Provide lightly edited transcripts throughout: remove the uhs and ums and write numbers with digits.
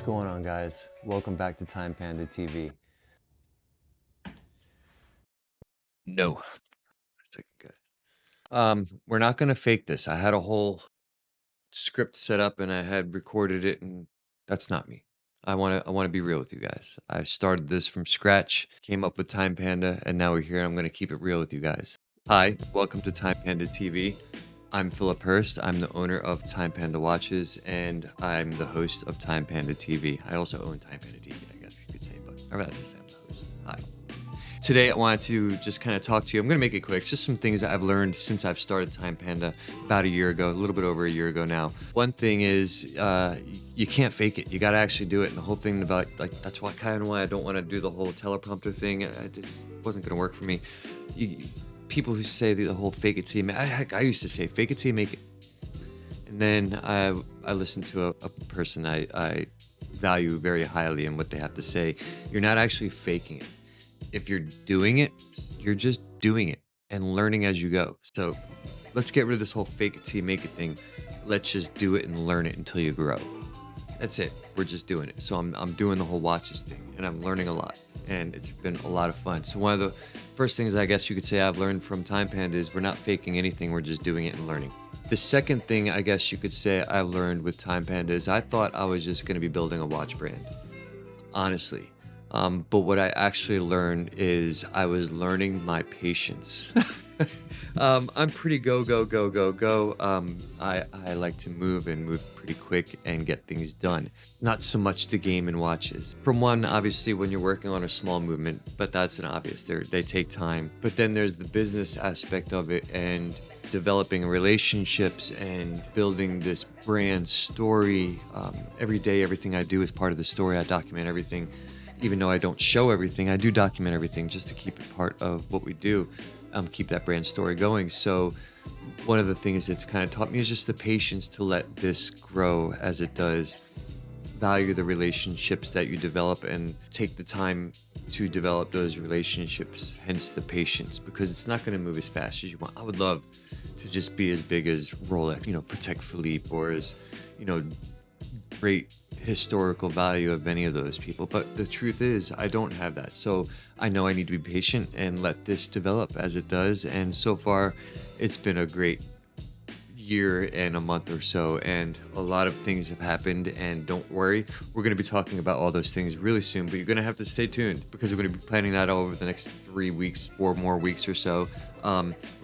What's going on, guys? Welcome back to Time Panda TV. No. We're not gonna fake this. I had a whole script set up and I had recorded it, and that's not me. I wanna be real with you guys. I started this from scratch, came up with Time Panda, and now we're here and I'm gonna keep it real with you guys. Hi, welcome to Time Panda TV. I'm Philip Hurst. I'm the owner of Time Panda Watches, and I'm the host of Time Panda TV. I also own Time Panda TV, I guess you could say, but I'd rather just say I'm the host. Hi. Today, I wanted to just kind of talk to you. I'm going to make it quick. It's just some things that I've learned since I've started Time Panda about a year ago, a little bit over a year ago now. One thing is you can't fake it. You got to actually do it. And the whole thing about, like, that's why I don't want to do the whole teleprompter thing. It wasn't going to work for me. People who say the whole fake it till you make it. I used to say fake it till you make it. And then I listened to a person I value very highly in what they have to say. You're not actually faking it. If you're doing it, you're just doing it and learning as you go. So let's get rid of this whole fake it till you make it thing. Let's just do it and learn it until you grow. That's it. We're just doing it. So I'm doing the whole watches thing, and I'm learning a lot, and it's been a lot of fun. So one of the first things I guess you could say I've learned from Time Panda is we're not faking anything. We're just doing it and learning. The second thing I guess you could say I've learned with Time Panda is I thought I was just going to be building a watch brand, honestly. But what I actually learned is I was learning my patience. I'm pretty go. I like to move pretty quick and get things done. Not so much the game and watches. From one, obviously, when you're working on a small movement, but that's an obvious. They take time. But then there's the business aspect of it and developing relationships and building this brand story. Every day, everything I do is part of the story. I document everything. Even though I don't show everything, I do document everything just to keep it part of what we do, keep that brand story going. So one of the things that's kind of taught me is just the patience to let this grow as it does. Value the relationships that you develop and take the time to develop those relationships, hence the patience, because it's not going to move as fast as you want. I would love to just be as big as Rolex, Patek Philippe, or as, great historical value of any of those people. But the truth is I don't have that. So I know I need to be patient and let this develop as it does. And so far it's been a great year and a month or so, and a lot of things have happened. And don't worry, we're going to be talking about all those things really soon, but you're going to have to stay tuned because we're going to be planning that over the next 4 more weeks or so,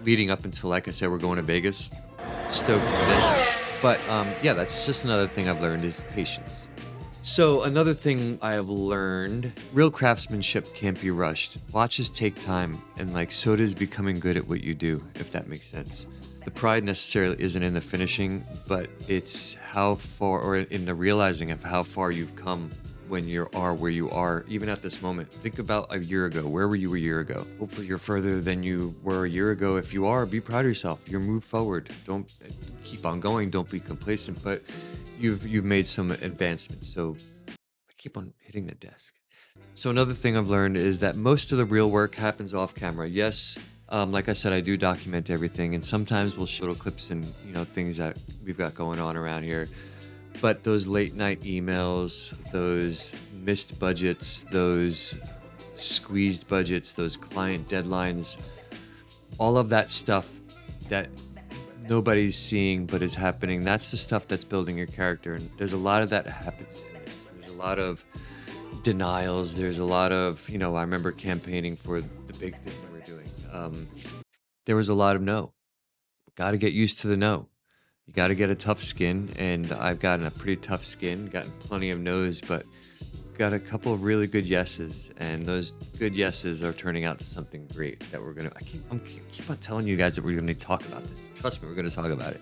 leading up until, like I said, we're going to Vegas. Stoked for this. But yeah, that's just another thing I've learned is patience. So another thing I have learned, real craftsmanship can't be rushed. Watches take time, and so does becoming good at what you do, if that makes sense. The pride necessarily isn't in the finishing, but it's how far, or in the realizing of how far you've come when you are where you are, even at this moment. Think about a year ago. Where were you a year ago? Hopefully you're further than you were a year ago. If you are, be proud of yourself. You're moved forward. Don't keep on going. Don't be complacent, but you've made some advancements. So I keep on hitting the desk. So another thing I've learned is that most of the real work happens off camera. Yes, like I said, I do document everything, and sometimes we'll show little clips and things that we've got going on around here. But those late night emails, those missed budgets, those squeezed budgets, those client deadlines, all of that stuff that nobody's seeing but is happening, that's the stuff that's building your character. And there's a lot of that happens in this. There's a lot of denials. There's a lot of, I remember campaigning for the big thing that we're doing. There was a lot of no. Got to get used to the no. You got to get a tough skin, and I've gotten a pretty tough skin, gotten plenty of no's, but got a couple of really good yeses, and those good yeses are turning out to something great that we're gonna. I keep on telling you guys that we're gonna talk about this. Trust me, we're gonna talk about it.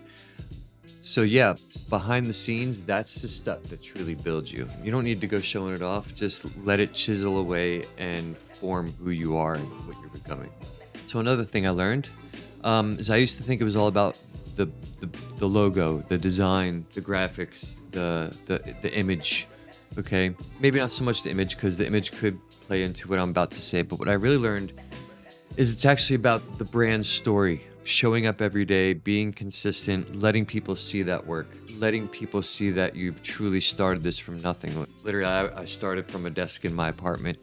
So yeah, behind the scenes, that's the stuff that truly builds you. You don't need to go showing it off. Just let it chisel away and form who you are and what you're becoming. So another thing I learned is I used to think it was all about the logo, the design, the graphics, the image. Okay, maybe not so much the image, because the image could play into what I'm about to say, but what I really learned is it's actually about the brand story. showing up every day, being consistent, letting people see that work, letting people see that you've truly started this from nothing. Literally, I started from a desk in my apartment,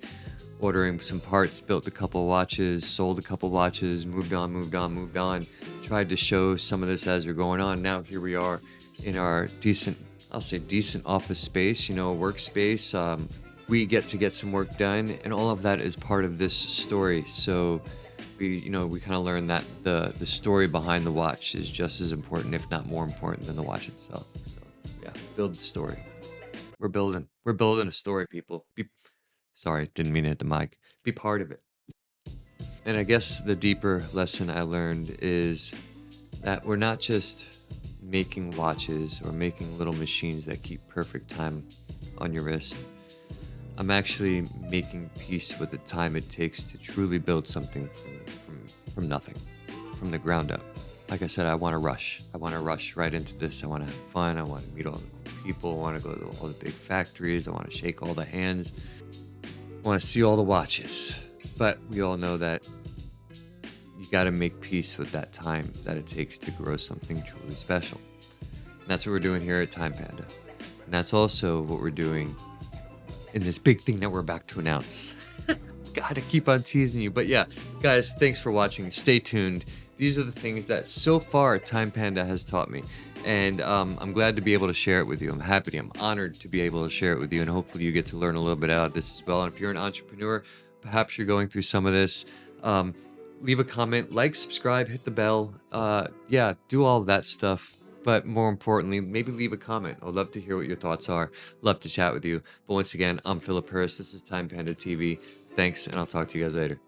ordering some parts, built a couple watches, sold a couple watches, moved on, moved on, moved on. Tried to show some of this as we're going on. Now here we are in our decent, I'll say decent office space, workspace. We get some work done, and all of that is part of this story. So we kind of learned that the story behind the watch is just as important, if not more important, than the watch itself. So yeah, build the story. We're building a story, people. Sorry, didn't mean to hit the mic. Be part of it. And I guess the deeper lesson I learned is that we're not just making watches or making little machines that keep perfect time on your wrist. I'm actually making peace with the time it takes to truly build something from nothing, from the ground up. Like I said, I want to rush. I want to rush right into this. I want to have fun. I want to meet all the cool people. I want to go to all the big factories. I want to shake all the hands. I want to see all the watches. But we all know that you got to make peace with that time that it takes to grow something truly special. And that's what we're doing here at Time Panda. And that's also what we're doing in this big thing that we're about to announce. Gotta keep on teasing you. But yeah, guys, thanks for watching. Stay tuned. These are the things that so far Time Panda has taught me. And I'm glad to be able to share it with you. I'm honored to be able to share it with you. And hopefully you get to learn a little bit out of this as well. And if you're an entrepreneur, perhaps you're going through some of this, leave a comment, like, subscribe, hit the bell. Yeah, do all that stuff. But more importantly, maybe leave a comment. I'd love to hear what your thoughts are. Love to chat with you. But once again, I'm Philip Hurst. This is Time Panda TV. Thanks, and I'll talk to you guys later.